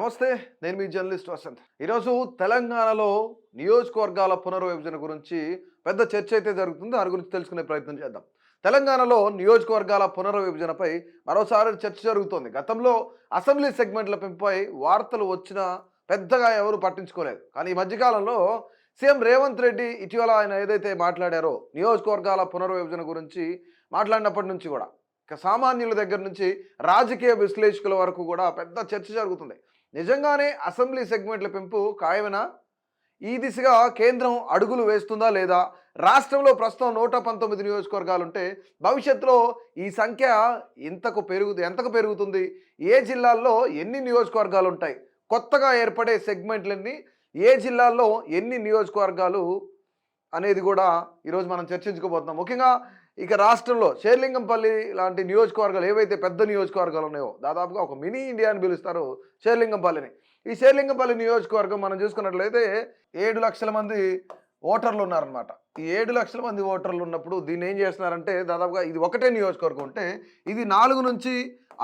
నమస్తే. నేను మీ జర్నలిస్ట్ వసంత్. ఈరోజు తెలంగాణలో నియోజకవర్గాల పునర్విభజన గురించి పెద్ద చర్చ అయితే జరుగుతుంది. దాని గురించి తెలుసుకునే ప్రయత్నం చేద్దాం. తెలంగాణలో నియోజకవర్గాల పునర్విభజనపై మరోసారి చర్చ జరుగుతోంది. గతంలో అసెంబ్లీ సెగ్మెంట్ల పెంపుపై వార్తలు వచ్చినా పెద్దగా ఎవరు పట్టించుకోలేదు. కానీ ఈ మధ్యకాలంలో సీఎం రేవంత్ రెడ్డి ఇటీవల ఆయన ఏదైతే మాట్లాడారో నియోజకవర్గాల పునర్విభజన గురించి మాట్లాడినప్పటి నుంచి కూడా సామాన్యుల దగ్గర నుంచి రాజకీయ విశ్లేషకుల వరకు కూడా పెద్ద చర్చ జరుగుతుంది. నిజంగానే అసెంబ్లీ సెగ్మెంట్ల పెంపు ఖాయమేనా? ఈ దిశగా కేంద్రం అడుగులు వేస్తుందా లేదా? రాష్ట్రంలో ప్రస్తుతం 119 నియోజకవర్గాలుంటే భవిష్యత్తులో ఈ సంఖ్య ఎంతకు పెరుగుతుంది? ఏ జిల్లాల్లో ఎన్ని నియోజకవర్గాలు ఉంటాయి? కొత్తగా ఏర్పడే సెగ్మెంట్లన్నీ ఏ జిల్లాల్లో ఎన్ని నియోజకవర్గాలు అనేది కూడా ఈరోజు మనం చర్చించుకోబోతున్నాం. ముఖ్యంగా ఇక రాష్ట్రంలో షేర్లింగంపల్లి లాంటి నియోజకవర్గాలు ఏవైతే పెద్ద నియోజకవర్గాలు ఉన్నాయో దాదాపుగా ఒక మినీ ఇండియా అని పిలుస్తారు షేర్లింగంపల్లిని. ఈ షేర్లింగంపల్లి నియోజకవర్గం మనం చూసుకున్నట్లయితే 7 లక్షల మంది ఓటర్లు ఉన్నారనమాట. ఈ 7 లక్షల మంది ఓటర్లు ఉన్నప్పుడు దీన్ని ఏం చేస్తున్నారంటే దాదాపుగా ఇది ఒకటే నియోజకవర్గం ఉంటే ఇది 4 నుంచి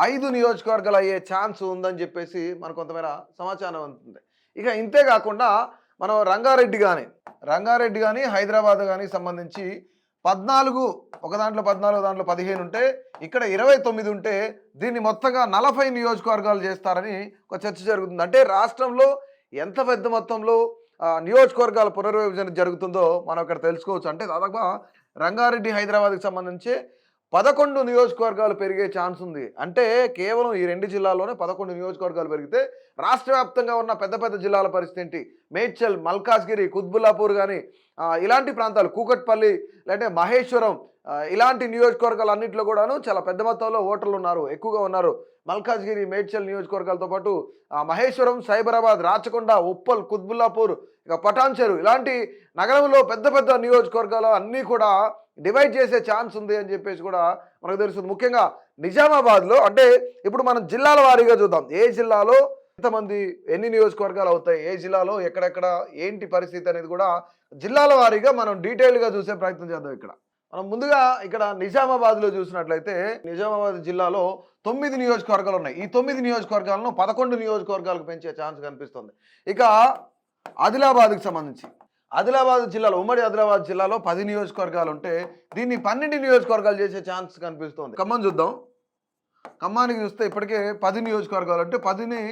5 నియోజకవర్గాలు అయ్యే ఛాన్స్ ఉందని చెప్పేసి మనకు కొంతమేర సమాచారం ఉంటుంది. ఇక ఇంతే కాకుండా మనం రంగారెడ్డి కానీ హైదరాబాద్ కానీ సంబంధించి 14 ఒక దాంట్లో 14 దాంట్లో 15 ఉంటే ఇక్కడ 29 ఉంటే దీన్ని మొత్తంగా 40 నియోజకవర్గాలు చేస్తారని ఒక చర్చ జరుగుతుంది. అంటే రాష్ట్రంలో ఎంత పెద్ద మొత్తంలో నియోజకవర్గాల పునర్విభజన జరుగుతుందో మనం ఇక్కడ తెలుసుకోవచ్చు. అంటే దాదాపుగా రంగారెడ్డి హైదరాబాద్కి సంబంధించి 11 నియోజకవర్గాలు పెరిగే ఛాన్స్ ఉంది. అంటే కేవలం ఈ 2 జిల్లాల్లోనే 11 నియోజకవర్గాలు పెరిగితే రాష్ట్ర వ్యాప్తంగా ఉన్న పెద్ద పెద్ద జిల్లాల పరిస్థితి ఏంటి? మేడ్చల్, మల్కాజ్గిరి, కుత్బుల్లాపూర్ కానీ ఇలాంటి ప్రాంతాలు, కూకట్పల్లి లేదంటే మహేశ్వరం ఇలాంటి నియోజకవర్గాలన్నింటిలో కూడాను చాలా పెద్ద మొత్తంలో ఓటర్లు ఎక్కువగా ఉన్నారు. మల్కాజ్గిరి, మేడ్చల్ నియోజకవర్గాలతో పాటు మహేశ్వరం, సైబరాబాద్, రాచకొండ, ఉప్పల్, కుత్బుల్లాపూర్, ఇక పటాన్చెరు ఇలాంటి నగరంలో పెద్ద పెద్ద నియోజకవర్గాలు అన్నీ కూడా డివైడ్ చేసే ఛాన్స్ ఉంది అని చెప్పేసి కూడా మనకు తెలుస్తుంది. ముఖ్యంగా నిజామాబాద్లో అంటే ఇప్పుడు మనం జిల్లాల వారీగా చూద్దాం. ఏ జిల్లాలో ఎంతమంది ఎన్ని నియోజకవర్గాలు అవుతాయి, ఏ జిల్లాలో ఎక్కడెక్కడ ఏంటి పరిస్థితి అనేది కూడా జిల్లాల వారీగా మనం డీటెయిల్గా చూసే ప్రయత్నం చేద్దాం. మనం ముందుగా ఇక్కడ నిజామాబాద్లో చూసినట్లయితే నిజామాబాద్ జిల్లాలో 9 నియోజకవర్గాలు ఉన్నాయి. ఈ 9 నియోజకవర్గాలను 11 నియోజకవర్గాలకు పెంచే ఛాన్స్ కనిపిస్తుంది. ఇక ఆదిలాబాద్కి సంబంధించి ఆదిలాబాద్ జిల్లాలో ఉమ్మడి ఆదిలాబాద్ జిల్లాలో 10 నియోజకవర్గాలు ఉంటే దీన్ని 12 నియోజకవర్గాలు చేసే ఛాన్స్ కనిపిస్తుంది. ఖమ్మం చూద్దాం. ఖమ్మానికి చూస్తే ఇప్పటికే 10 నియోజకవర్గాలు అంటే 10ని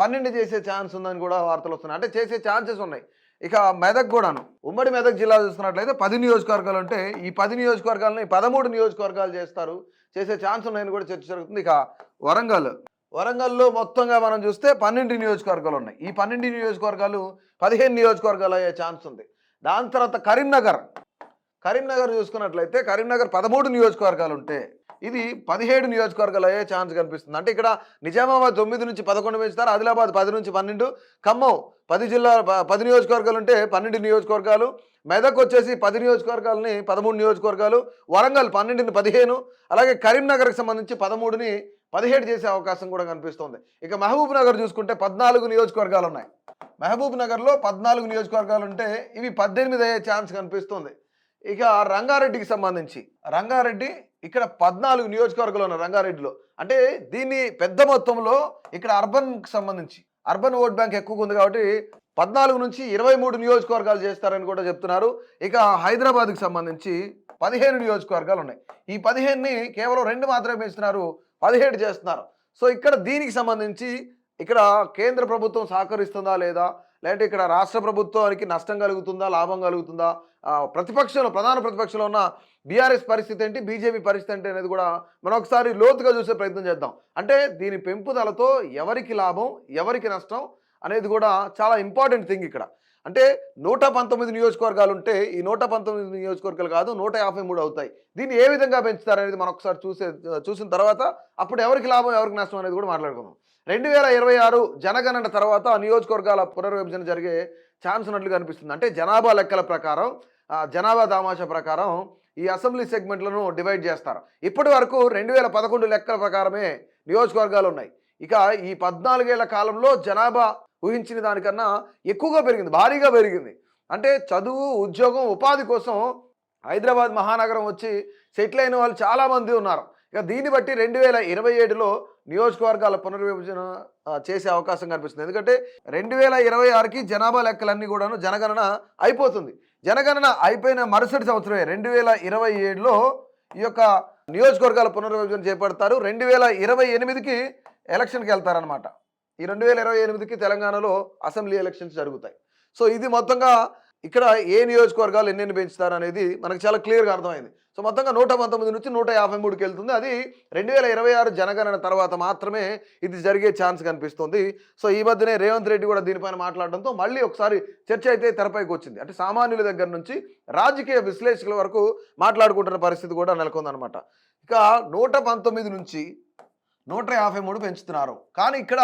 12 చేసే ఛాన్స్ ఉందని కూడా వార్తలు వస్తున్నాయి. అంటే చేసే ఛాన్సెస్ ఉన్నాయి. ఇక మెదక్ కూడాను ఉమ్మడి మెదక్ జిల్లా చూస్తున్నట్లయితే 10 నియోజకవర్గాలు ఉంటే ఈ 10 నియోజకవర్గాలని 13 నియోజకవర్గాలు చేసే ఛాన్స్ ఉన్నాయని కూడా చర్చ జరుగుతుంది. ఇక వరంగల్లో మొత్తంగా మనం చూస్తే 12 నియోజకవర్గాలు ఉన్నాయి. ఈ 12 నియోజకవర్గాలు 15 నియోజకవర్గాలు అయ్యే ఛాన్స్ ఉంది. దాని తర్వాత కరీంనగర్ చూసుకున్నట్లయితే కరీంనగర్ 13 నియోజకవర్గాలు ఉంటే ఇది 17 నియోజకవర్గాలు అయ్యే ఛాన్స్ కనిపిస్తుంది. అంటే ఇక్కడ నిజామాబాద్ 9 నుంచి 11 పెంచుతారు, ఆదిలాబాద్ 10 నుంచి 12, ఖమ్మం 10 నియోజకవర్గాలు ఉంటే 12 నియోజకవర్గాలు, మెదక్ వచ్చేసి 10 నియోజకవర్గాలని 13 నియోజకవర్గాలు, వరంగల్ 12ని 15, అలాగే కరీంనగర్కి సంబంధించి 13ని 17 చేసే అవకాశం కూడా కనిపిస్తుంది. ఇక మహబూబ్ నగర్ చూసుకుంటే 14 నియోజకవర్గాలు ఉన్నాయి. మహబూబ్ నగర్లో 14 నియోజకవర్గాలు ఉంటే ఇవి 18 అయ్యే ఛాన్స్ కనిపిస్తుంది. ఇక రంగారెడ్డికి సంబంధించి ఇక్కడ 14 నియోజకవర్గాలు ఉన్నాయి రంగారెడ్డిలో. అంటే దీన్ని పెద్ద మొత్తంలో ఇక్కడ అర్బన్కి సంబంధించి అర్బన్ ఓట్ బ్యాంక్ ఎక్కువగా ఉంది కాబట్టి 14 నుంచి 23 నియోజకవర్గాలు చేస్తారని కూడా చెప్తున్నారు. ఇక హైదరాబాద్కి సంబంధించి 15 నియోజకవర్గాలు ఉన్నాయి. ఈ 15ని కేవలం 2 మాత్రమే పెంచుతున్నారు, 17 చేస్తున్నారు. సో ఇక్కడ దీనికి సంబంధించి ఇక్కడ కేంద్ర ప్రభుత్వం సహకరిస్తుందా లేదా, లేదంటే ఇక్కడ రాష్ట్ర ప్రభుత్వానికి నష్టం కలుగుతుందా, లాభం కలుగుతుందా, ప్రధాన ప్రతిపక్షంలో ఉన్న బీఆర్ఎస్ పరిస్థితి ఏంటి, బీజేపీ పరిస్థితి ఏంటి అనేది కూడా మనం ఒకసారి లోతుగా చూసే ప్రయత్నం చేద్దాం. అంటే దీని పెంపుదలతో ఎవరికి లాభం, ఎవరికి నష్టం అనేది కూడా చాలా ఇంపార్టెంట్ థింగ్ ఇక్కడ. అంటే 119 నియోజకవర్గాలు ఉంటే ఈ 119 నియోజకవర్గాలు కాదు 153 అవుతాయి. దీన్ని ఏ విధంగా పెంచుతారనేది మనం ఒకసారి చూసిన తర్వాత అప్పుడు ఎవరికి లాభం, ఎవరికి నష్టం అనేది కూడా మాట్లాడుకుందాం. 2026 జనగణన తర్వాత నియోజకవర్గాల పునర్విభజన జరిగే ఛాన్స్ ఉన్నట్లు కనిపిస్తుంది. అంటే జనాభా లెక్కల ప్రకారం, జనాభా దామాషా ప్రకారం ఈ అసెంబ్లీ సెగ్మెంట్లను డివైడ్ చేస్తారు. ఇప్పటి వరకు 2011 లెక్కల ప్రకారమే నియోజకవర్గాలు ఉన్నాయి. ఇక ఈ 14 ఏళ్ల కాలంలో జనాభా ఊహించిన దానికన్నా ఎక్కువగా పెరిగింది, భారీగా పెరిగింది. అంటే చదువు, ఉద్యోగం, ఉపాధి కోసం హైదరాబాద్ మహానగరం వచ్చి సెటిల్ అయిన వాళ్ళు చాలామంది ఉన్నారు. ఇక దీన్ని బట్టి 2027లో నియోజకవర్గాల పునర్విభజన చేసే అవకాశం కనిపిస్తుంది. ఎందుకంటే 2026కి జనాభా లెక్కలన్నీ కూడాను జనగణన అయిపోతుంది. జనగణన అయిపోయిన మరుసటి సంవత్సరమే 2027లో ఈ యొక్క నియోజకవర్గాల పునర్విభజన చేపడతారు. 2028కి ఎలక్షన్కి వెళ్తారనమాట. ఈ 2028కి తెలంగాణలో అసెంబ్లీ ఎలక్షన్స్ జరుగుతాయి. సో ఇది మొత్తంగా ఇక్కడ ఏ నియోజకవర్గాలు ఎన్నెన్ని పెంచుతారు అనేది మనకు చాలా క్లియర్గా అర్థమైంది. సో మొత్తంగా 119 నుంచి 153కి వెళ్తుంది. అది 2026 జనగణన తర్వాత మాత్రమే ఇది జరిగే ఛాన్స్ కనిపిస్తుంది. సో ఈ మధ్యనే రేవంత్ రెడ్డి కూడా దీనిపైన మాట్లాడడంతో మళ్ళీ ఒకసారి చర్చ అయితే తెరపైకి వచ్చింది. అంటే సామాన్యుల దగ్గర నుంచి రాజకీయ విశ్లేషకుల వరకు మాట్లాడుకుంటున్న పరిస్థితి కూడా నెలకొందనమాట. ఇక 119 నుంచి 153 పెంచుతున్నారు. కానీ ఇక్కడ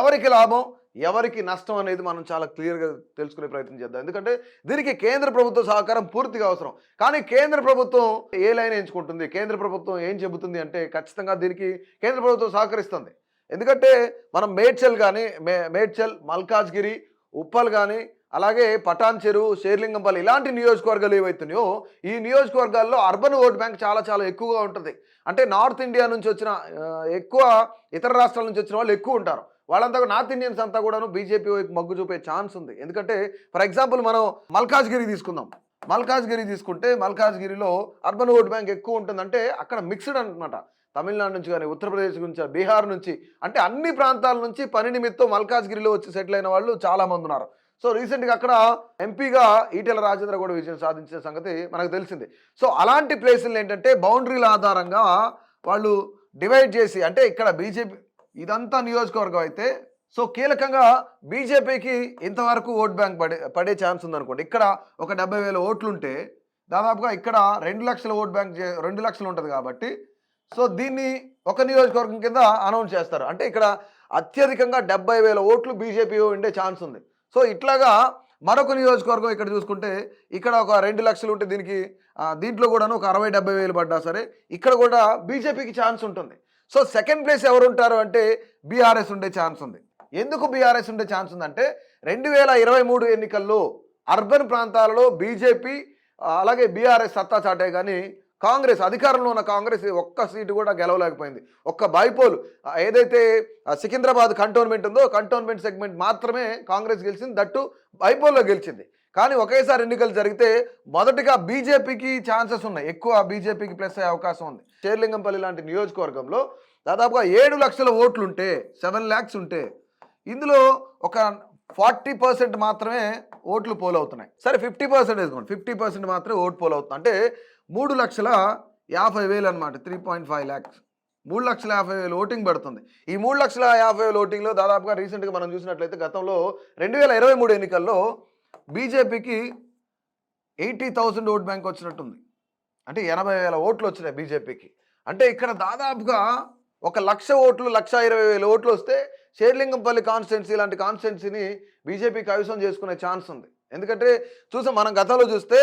ఎవరికి లాభం ఎవరికి నష్టం అనేది మనం చాలా క్లియర్గా తెలుసుకునే ప్రయత్నం చేద్దాం. ఎందుకంటే దీనికి కేంద్ర ప్రభుత్వ సహకారం పూర్తిగా అవసరం. కానీ కేంద్ర ప్రభుత్వం ఏ లైన్ ఎంచుకుంటుంది, కేంద్ర ప్రభుత్వం ఏం చెబుతుంది అంటే ఖచ్చితంగా దీనికి కేంద్ర ప్రభుత్వం సహకరిస్తుంది. ఎందుకంటే మనం మేడ్చల్, మల్కాజ్గిరి, ఉప్పల్ కానీ అలాగే పటాన్ చెరువు, షేర్లింగంపల్లి ఇలాంటి నియోజకవర్గాలు ఏవైతున్నాయో ఈ నియోజకవర్గాల్లో అర్బన్ ఓట్ బ్యాంక్ చాలా చాలా ఎక్కువగా ఉంటుంది. అంటే నార్త్ ఇండియా నుంచి వచ్చిన ఎక్కువ ఇతర రాష్ట్రాల నుంచి వచ్చిన వాళ్ళు ఎక్కువ ఉంటారు. వాళ్ళంతా నార్త్ ఇండియన్స్ అంతా కూడాను బీజేపీ వైపు మొగ్గు చూపే ఛాన్స్ ఉంది. ఎందుకంటే ఫర్ ఎగ్జాంపుల్ మనం మల్కాజ్గిరి తీసుకుందాం. మల్కాజ్గిరి తీసుకుంటే మల్కాజ్గిరిలో అర్బన్ ఓట్ బ్యాంక్ ఎక్కువ ఉంటుందంటే అక్కడ మిక్స్డ్ అనమాట. తమిళనాడు నుంచి కానీ, ఉత్తరప్రదేశ్ నుంచి, బీహార్ నుంచి, అంటే అన్ని ప్రాంతాల నుంచి పని నిమిత్తం మల్కాజ్గిరిలో వచ్చి సెటిల్ అయిన వాళ్ళు చాలామంది ఉన్నారు. సో రీసెంట్గా అక్కడ ఎంపీగా ఈటెల రాజేంద్ర కూడా విజయం సాధించిన సంగతి మనకు తెలిసింది. సో అలాంటి ప్లేసులు ఏంటంటే బౌండరీల ఆధారంగా వాళ్ళు డివైడ్ చేసి, అంటే ఇక్కడ బీజేపీ ఇదంతా నియోజకవర్గం అయితే సో కీలకంగా బీజేపీకి ఇంతవరకు ఓట్ బ్యాంక్ పడే ఛాన్స్ ఉందనుకోండి. ఇక్కడ ఒక 70,000 ఓట్లు ఉంటే దాదాపుగా ఇక్కడ 2 లక్షల ఓట్ బ్యాంక్ 2 లక్షలు ఉంటుంది కాబట్టి సో దీన్ని ఒక నియోజకవర్గం కింద అనౌన్స్ చేస్తారు. అంటే ఇక్కడ అత్యధికంగా 70,000 ఓట్లు బీజేపీ ఉండే ఛాన్స్ ఉంది. సో ఇట్లాగా మరొక నియోజకవర్గం ఇక్కడ చూసుకుంటే ఇక్కడ ఒక 2 లక్షలు ఉంటే దీంట్లో కూడాను ఒక 60-70 వేలు పడ్డా సరే ఇక్కడ కూడా బీజేపీకి ఛాన్స్ ఉంటుంది. సో సెకండ్ ప్లేస్ ఎవరు ఉంటారు అంటే బీఆర్ఎస్ ఉండే ఛాన్స్ ఉంది. ఎందుకు బీఆర్ఎస్ ఉండే ఛాన్స్ ఉందంటే 2023 ఎన్నికల్లో అర్బన్ ప్రాంతాలలో బీజేపీ అలాగే బీఆర్ఎస్ సత్తా చాటే కానీ కాంగ్రెస్, అధికారంలో ఉన్న కాంగ్రెస్ ఒక్క సీటు కూడా గెలవలేకపోయింది. ఒక్క బైపోల్ ఏదైతే సికింద్రాబాద్ కంటోన్మెంట్ ఉందో కంటోన్మెంట్ సెగ్మెంట్ మాత్రమే కాంగ్రెస్ గెలిచింది, దట్టు బైపోల్లో గెలిచింది. కానీ ఒకేసారి ఎన్నికలు జరిగితే మొదటిగా బీజేపీకి ఛాన్సెస్ ఉన్నాయి, ఎక్కువ బీజేపీకి ప్లస్ అయ్యే అవకాశం ఉంది. షేర్లింగంపల్లి లాంటి నియోజకవర్గంలో దాదాపుగా 7 లక్షల ఓట్లు ఉంటే 7 lakhs ఉంటే ఇందులో ఒక 40% మాత్రమే ఓట్లు పోల్ అవుతున్నాయి. సరే 50% వేసుకోండి, 50% మాత్రమే ఓటు పోల్ అవుతుంది. అంటే 3,50,000 అనమాట, 3.5 lakhs, 3,50,000 ఓటింగ్ పడుతుంది. ఈ 3,50,000 ఓటింగ్లో దాదాపుగా రీసెంట్గా మనం చూసినట్లయితే గతంలో 2023 ఎన్నికల్లో బీజేపీకి 80,000 ఓట్ బ్యాంక్ వచ్చినట్టుంది. అంటే 80,000 ఓట్లు వచ్చినాయి బీజేపీకి. అంటే ఇక్కడ దాదాపుగా 1,00,000 ఓట్లు, 1,20,000 ఓట్లు వస్తే షేర్లింగంపల్లి కాన్స్టిట్యున్సీ లాంటి కాన్స్టిట్యున్సీని బీజేపీ కైవసం చేసుకునే ఛాన్స్ ఉంది. ఎందుకంటే మనం గతంలో చూస్తే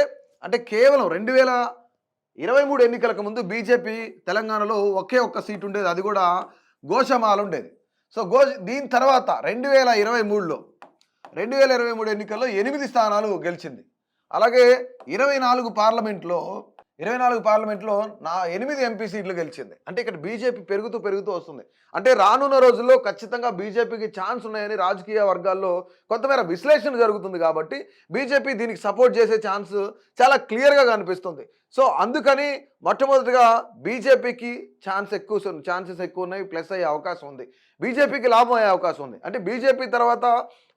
అంటే కేవలం 2023 ఎన్నికలకు ముందు బీజేపీ తెలంగాణలో ఒకే ఒక్క సీటు ఉండేది, అది కూడా గోషమాల ఉండేది. సో దీని తర్వాత 2023 ఎన్నికల్లో 8 స్థానాలు గెలిచింది. అలాగే 24 పార్లమెంట్లో 8 ఎంపీ సీట్లు గెలిచింది. అంటే ఇక్కడ బీజేపీ పెరుగుతూ వస్తుంది. అంటే రానున్న రోజుల్లో ఖచ్చితంగా బీజేపీకి ఛాన్స్ ఉన్నాయని రాజకీయ వర్గాల్లో కొంతమేర విశ్లేషణ జరుగుతుంది. కాబట్టి బీజేపీ దీనికి సపోర్ట్ చేసే ఛాన్స్ చాలా క్లియర్గా కనిపిస్తుంది. సో అందుకని మొట్టమొదటిగా బీజేపీకి ఛాన్సెస్ ఎక్కువ ఉన్నాయి, ప్లస్ అయ్యే అవకాశం ఉంది, బీజేపీకి లాభం అయ్యే అవకాశం ఉంది. అంటే బీజేపీ తర్వాత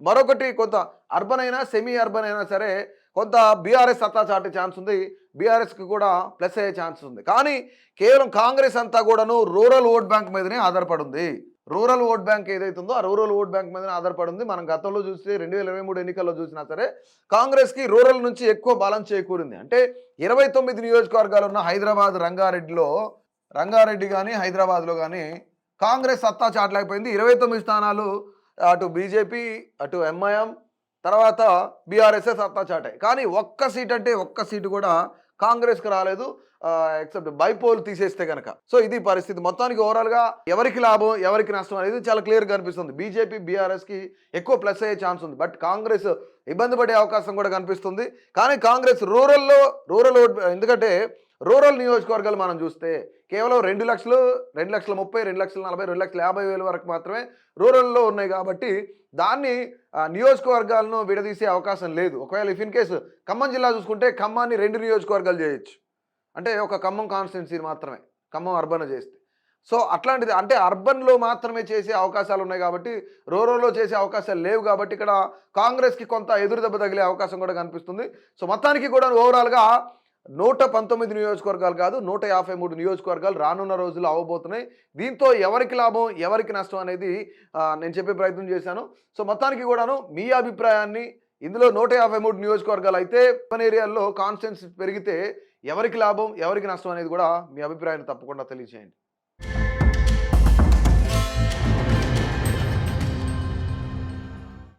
మరొకటి కొంత అర్బన్ అయినా సెమీ అర్బన్ అయినా సరే కొంత బీఆర్ఎస్ సత్తా చాటే ఛాన్స్ ఉంది, బీఆర్ఎస్కి కూడా ప్లస్ అయ్యే ఛాన్స్ ఉంది. కానీ కేవలం కాంగ్రెస్ అంతా కూడాను రూరల్ ఓట్ బ్యాంక్ మీదనే ఆధారపడి ఉంది. రూరల్ ఓట్ బ్యాంక్ ఏదైతే ఉందో ఆ రూరల్ ఓట్ బ్యాంక్ మీదనే ఆధారపడి ఉంది. మనం గతంలో చూస్తే 2023 ఎన్నికల్లో చూసినా సరే కాంగ్రెస్కి రూరల్ నుంచి ఎక్కువ బలం చేకూరింది. అంటే 29 నియోజకవర్గాలు ఉన్న హైదరాబాద్ రంగారెడ్డి కానీ హైదరాబాద్లో కానీ కాంగ్రెస్ సత్తా చాటలేకపోయింది. 29 స్థానాలు అటు బీజేపీ అటు ఎంఐఎం తర్వాత బీఆర్ఎస్ఏ సత్తా చాటాయి. కానీ ఒక్క సీటు కూడా కాంగ్రెస్కి రాలేదు. ఎక్సెప్ట్ బైపోల్ తీసేస్తే గనక. సో ఇది పరిస్థితి. మొత్తానికి ఓవరాల్‌గా ఎవరికి లాభం, ఎవరికి నష్టం అనేది చాలా క్లియర్‌గా కనిపిస్తుంది. బీజేపీ, బీఆర్ఎస్‌కి ఎక్కువ ప్లస్ అయ్యే ఛాన్స్ ఉంది. బట్ కాంగ్రెస్ ఇబ్బంది పడే అవకాశం కూడా కనిపిస్తుంది. కానీ కాంగ్రెస్ రూరల్ ఓట్ ఎందుకంటే రూరల్ నియోజకవర్గాలు మనం చూస్తే కేవలం 2,00,000, 2,30,000, 2,40,000, 2,50,000 వరకు మాత్రమే రూరల్‌లో ఉన్నాయి కాబట్టి దాన్ని నియోజకవర్గాలను విడదీసే అవకాశం లేదు. ఒకవేళ ఇఫ్ ఇన్ కేస్ ఖమ్మం జిల్లా చూసుకుంటే ఖమ్మాన్ని 2 నియోజకవర్గాలు చేయొచ్చు. అంటే ఒక ఖమ్మం కాన్స్టిట్యున్సీ మాత్రమే. ఖమ్మం అర్బన్ చేస్తే. సో అట్లాంటిది అంటే అర్బన్‌లో మాత్రమే చేసే అవకాశాలు ఉన్నాయి కాబట్టి రూరల్‌లో చేసే అవకాశాలు లేవు కాబట్టి ఇక్కడ కాంగ్రెస్‌కి కొంత ఎదురు దెబ్బ తగిలే అవకాశం కూడా కనిపిస్తుంది. సో మొత్తానికి కూడా ఓవరాల్‌గా 119 నియోజకవర్గాలు కాదు 153 నియోజకవర్గాలు రానున్న రోజుల్లో అవ్వబోతున్నాయి. దీంతో ఎవరికి లాభం, ఎవరికి నష్టం అనేది నేను చెప్పే ప్రయత్నం చేశాను. సో మొత్తానికి కూడాను మీ అభిప్రాయాన్ని ఇందులో 153 నియోజకవర్గాలు అయితే అర్బన్ ఏరియాల్లో కాన్స్టిట్యుయెన్సీ పెరిగితే ఎవరికి లాభం, ఎవరికి నష్టం అనేది కూడా మీ అభిప్రాయాన్ని తప్పకుండా తెలియజేయండి.